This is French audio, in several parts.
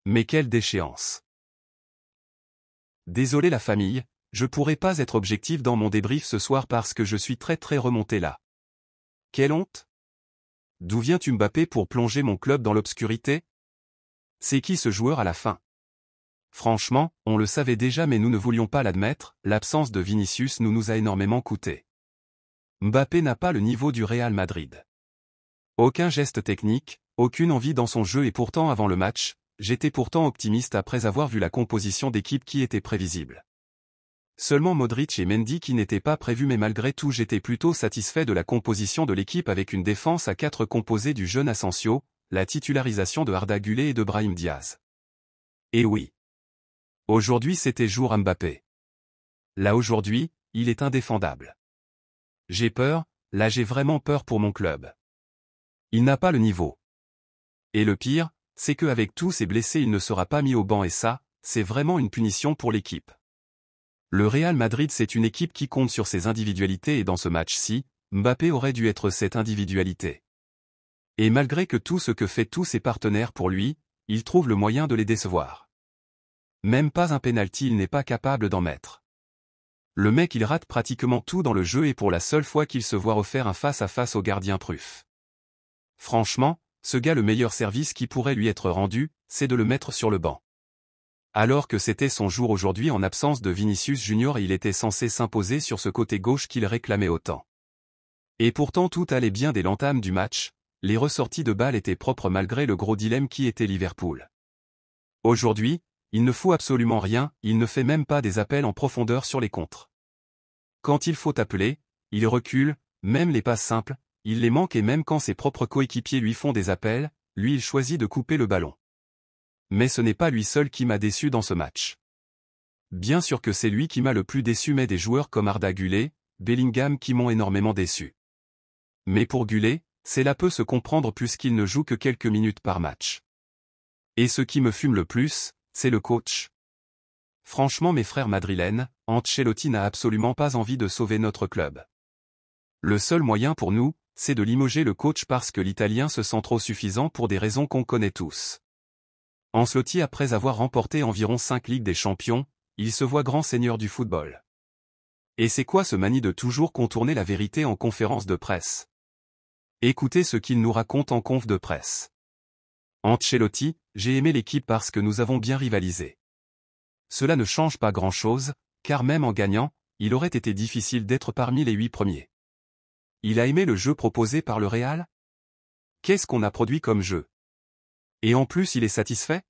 Mais quelle déchéance! Désolé la famille, je pourrais pas être objectif dans mon débrief ce soir parce que je suis très remonté là. Quelle honte! D'où vient Mbappé pour plonger mon club dans l'obscurité? C'est qui ce joueur à la fin? Franchement, on le savait déjà mais nous ne voulions pas l'admettre, l'absence de Vinicius nous a énormément coûté. Mbappé n'a pas le niveau du Real Madrid. Aucun geste technique, aucune envie dans son jeu et pourtant avant le match, j'étais pourtant optimiste après avoir vu la composition d'équipe qui était prévisible. Seulement Modric et Mendy qui n'étaient pas prévus mais malgré tout j'étais plutôt satisfait de la composition de l'équipe avec une défense à 4 composée du jeune Asensio, la titularisation de Arda Güler et de Brahim Diaz. Et oui. Aujourd'hui c'était jour Mbappé. Là aujourd'hui, il est indéfendable. J'ai peur, là j'ai vraiment peur pour mon club. Il n'a pas le niveau. Et le pire, c'est qu'avec tous ces blessés il ne sera pas mis au banc et ça, c'est vraiment une punition pour l'équipe. Le Real Madrid c'est une équipe qui compte sur ses individualités et dans ce match-ci, Mbappé aurait dû être cette individualité. Et malgré que tout ce que fait tous ses partenaires pour lui, il trouve le moyen de les décevoir. Même pas un penalty il n'est pas capable d'en mettre. Le mec il rate pratiquement tout dans le jeu et pour la seule fois qu'il se voit offert un face-à-face au gardien Pruf. Franchement, ce gars le meilleur service qui pourrait lui être rendu, c'est de le mettre sur le banc. Alors que c'était son jour aujourd'hui en absence de Vinicius Junior et il était censé s'imposer sur ce côté gauche qu'il réclamait autant. Et pourtant tout allait bien dès l'entame du match, les ressorties de balles étaient propres malgré le gros dilemme qui était Liverpool. Aujourd'hui, il ne faut absolument rien, il ne fait même pas des appels en profondeur sur les contres. Quand il faut appeler, il recule, même les passes simples, il les manque et même quand ses propres coéquipiers lui font des appels, lui il choisit de couper le ballon. Mais ce n'est pas lui seul qui m'a déçu dans ce match. Bien sûr que c'est lui qui m'a le plus déçu mais des joueurs comme Arda Güler, Bellingham qui m'ont énormément déçu. Mais pour Güler, cela peut se comprendre puisqu'il ne joue que quelques minutes par match. Et ce qui me fume le plus, c'est le coach. Franchement mes frères madrilènes, Ancelotti n'a absolument pas envie de sauver notre club. Le seul moyen pour nous, c'est de limoger le coach parce que l'Italien se sent trop suffisant pour des raisons qu'on connaît tous. Ancelotti après avoir remporté environ 5 Ligues des Champions, il se voit grand seigneur du football. Et c'est quoi ce manie de toujours contourner la vérité en conférence de presse? Écoutez ce qu'il nous raconte en conf de presse. Ancelotti, j'ai aimé l'équipe parce que nous avons bien rivalisé. Cela ne change pas grand-chose, car même en gagnant, il aurait été difficile d'être parmi les 8 premiers. Il a aimé le jeu proposé par le Real? Qu'est-ce qu'on a produit comme jeu? Et en plus il est satisfait?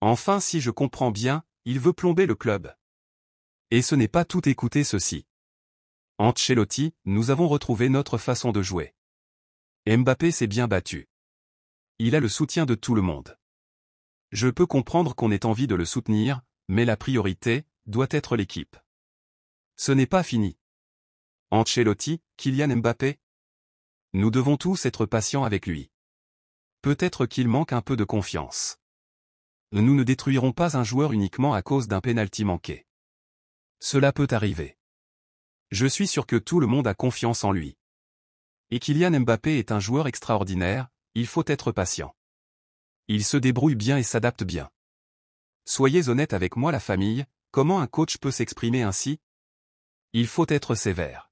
Enfin si je comprends bien, il veut plomber le club. Et ce n'est pas tout écouter ceci. Ancelotti, nous avons retrouvé notre façon de jouer. Mbappé s'est bien battu. Il a le soutien de tout le monde. Je peux comprendre qu'on ait envie de le soutenir, mais la priorité doit être l'équipe. Ce n'est pas fini. Ancelotti, Kylian Mbappé? Nous devons tous être patients avec lui. Peut-être qu'il manque un peu de confiance. Nous ne détruirons pas un joueur uniquement à cause d'un penalty manqué. Cela peut arriver. Je suis sûr que tout le monde a confiance en lui. Et Kylian Mbappé est un joueur extraordinaire, il faut être patient. Il se débrouille bien et s'adapte bien. Soyez honnête avec moi la famille, comment un coach peut s'exprimer ainsi? Il faut être sévère.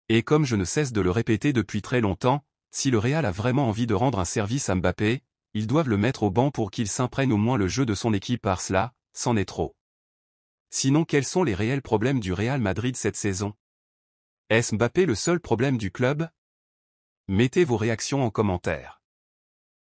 Et comme je ne cesse de le répéter depuis très longtemps, si le Real a vraiment envie de rendre un service à Mbappé, ils doivent le mettre au banc pour qu'il s'imprègne au moins le jeu de son équipe par cela, c'en est trop. Sinon quels sont les réels problèmes du Real Madrid cette saison? Est-ce Mbappé le seul problème du club? Mettez vos réactions en commentaire.